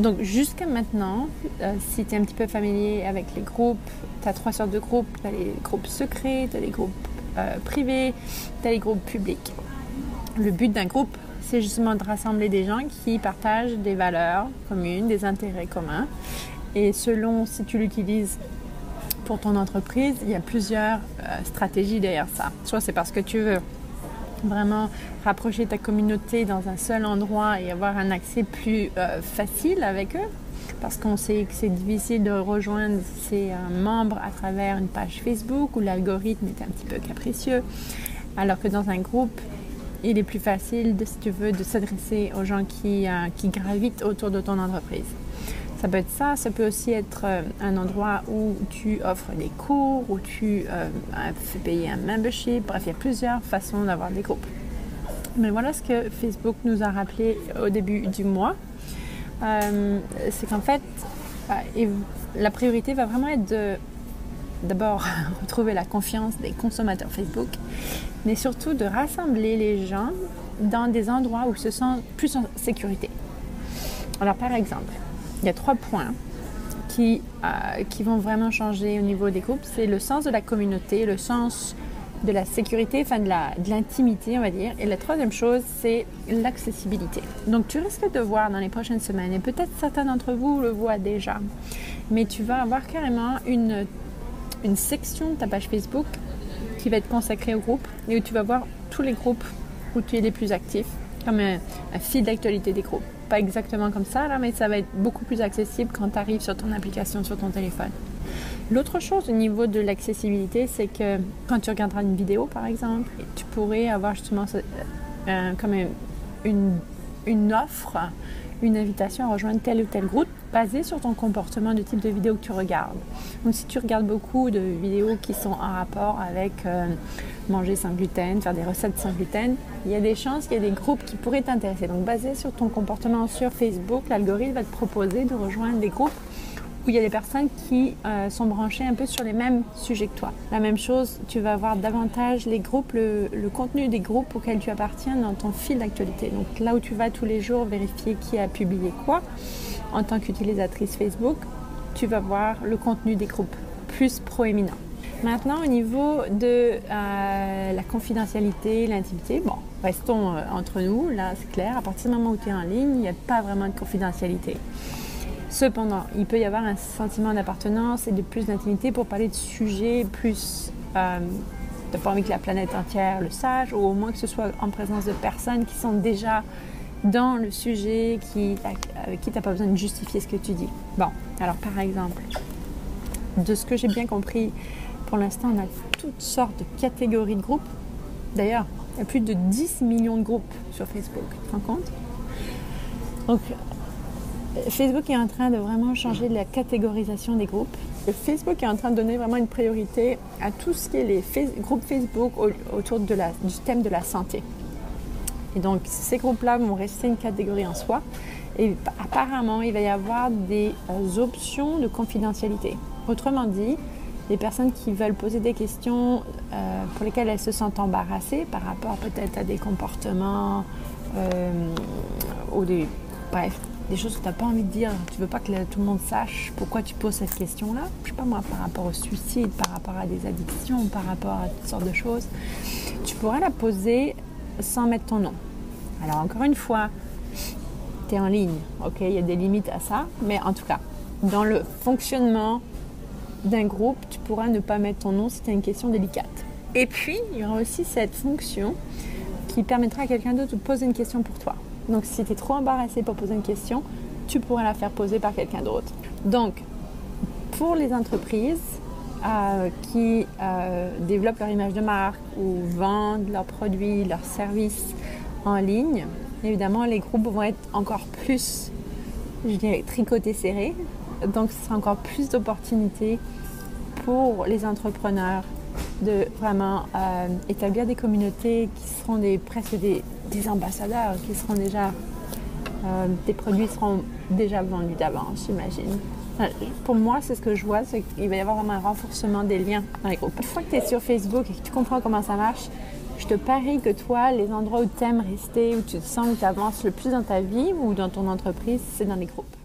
Donc jusqu'à maintenant, si tu es un petit peu familier avec les groupes, tu as 3 sortes de groupes. Tu as les groupes secrets, tu as les groupes privés, tu as les groupes publics. Le but d'un groupe, c'est justement de rassembler des gens qui partagent des valeurs communes, des intérêts communs. Et selon si tu l'utilises pour ton entreprise, il y a plusieurs stratégies derrière ça. Soit c'est parce que tu veux vraiment rapprocher ta communauté dans un seul endroit et avoir un accès plus facile avec eux, parce qu'on sait que c'est difficile de rejoindre ses membres à travers une page Facebook où l'algorithme est un petit peu capricieux, alors que dans un groupe, il est plus facile, si tu veux, de s'adresser aux gens qui gravitent autour de ton entreprise. Ça peut être ça, ça peut aussi être un endroit où tu offres des cours, où tu fais payer un membership. Bref, il y a plusieurs façons d'avoir des groupes. Mais voilà ce que Facebook nous a rappelé au début du mois. C'est qu'en fait, la priorité va vraiment être de d'abord retrouver la confiance des consommateurs Facebook, mais surtout de rassembler les gens dans des endroits où ils se sentent plus en sécurité. Alors par exemple, il y a 3 points qui vont vraiment changer au niveau des groupes. C'est le sens de la communauté, le sens de la sécurité, enfin de l'intimité, on va dire. Et la troisième chose, c'est l'accessibilité. Donc tu risques de voir dans les prochaines semaines, et peut-être certains d'entre vous le voient déjà, mais tu vas avoir carrément une section de ta page Facebook qui va être consacrée au groupe et où tu vas voir tous les groupes où tu es les plus actifs, comme un fil d'actualité des groupes. Pas exactement comme ça, là, mais ça va être beaucoup plus accessible quand tu arrives sur ton application, sur ton téléphone. L'autre chose au niveau de l'accessibilité, c'est que quand tu regarderas une vidéo, par exemple, tu pourrais avoir justement comme une offre, une invitation à rejoindre tel ou tel groupe basé sur ton comportement, du type de vidéo que tu regardes. Donc si tu regardes beaucoup de vidéos qui sont en rapport avec manger sans gluten, faire des recettes sans gluten, il y a des chances qu'il y ait des groupes qui pourraient t'intéresser. Donc basé sur ton comportement sur Facebook, l'algorithme va te proposer de rejoindre des groupes où il y a des personnes qui sont branchées un peu sur les mêmes sujets que toi. La même chose, tu vas voir davantage les groupes, le contenu des groupes auxquels tu appartiens dans ton fil d'actualité. Donc là où tu vas tous les jours vérifier qui a publié quoi, en tant qu'utilisatrice Facebook, tu vas voir le contenu des groupes plus proéminent. Maintenant, au niveau de la confidentialité, l'intimité, bon, restons entre nous, là c'est clair, à partir du moment où tu es en ligne, il n'y a pas vraiment de confidentialité. Cependant, il peut y avoir un sentiment d'appartenance et de plus d'intimité pour parler de sujets plus... tu n'as pas envie que la planète entière le sache, ou au moins que ce soit en présence de personnes qui sont déjà dans le sujet, avec qui tu n'as pas besoin de justifier ce que tu dis. Bon, alors par exemple, de ce que j'ai bien compris, pour l'instant, on a toutes sortes de catégories de groupes. D'ailleurs, il y a plus de 10 millions de groupes sur Facebook, tu te rends compte? Donc, Facebook est en train de vraiment changer la catégorisation des groupes. Facebook est en train de donner vraiment une priorité à tout ce qui est les groupes Facebook autour du thème de la santé. Et donc, ces groupes-là vont rester une catégorie en soi. Et apparemment, il va y avoir des options de confidentialité. Autrement dit, les personnes qui veulent poser des questions pour lesquelles elles se sentent embarrassées par rapport peut-être à des comportements ou bref, des choses que tu n'as pas envie de dire, tu ne veux pas que tout le monde sache pourquoi tu poses cette question-là. Je ne sais pas moi, par rapport au suicide, par rapport à des addictions, par rapport à toutes sortes de choses. Tu pourras la poser sans mettre ton nom. Alors encore une fois, tu es en ligne, ok, il y a des limites à ça, mais en tout cas, dans le fonctionnement d'un groupe, tu pourras ne pas mettre ton nom si tu as une question délicate. Et puis, il y aura aussi cette fonction qui permettra à quelqu'un d'autre de poser une question pour toi. Donc si tu es trop embarrassé pour poser une question, tu pourras la faire poser par quelqu'un d'autre. Donc, pour les entreprises qui développent leur image de marque ou vendent leurs produits, leurs services en ligne, évidemment, les groupes vont être encore plus, je dirais, tricotés serrés. Donc, ce sera encore plus d'opportunités pour les entrepreneurs de vraiment établir des communautés qui seront presque des ambassadeurs, qui seront déjà, des produits seront déjà vendus d'avance, j'imagine. Pour moi, c'est ce que je vois, c'est qu'il va y avoir vraiment un renforcement des liens dans les groupes. Une fois que tu es sur Facebook et que tu comprends comment ça marche, je te parie que toi, les endroits où tu aimes rester, où tu te sens que tu avances le plus dans ta vie ou dans ton entreprise, c'est dans les groupes.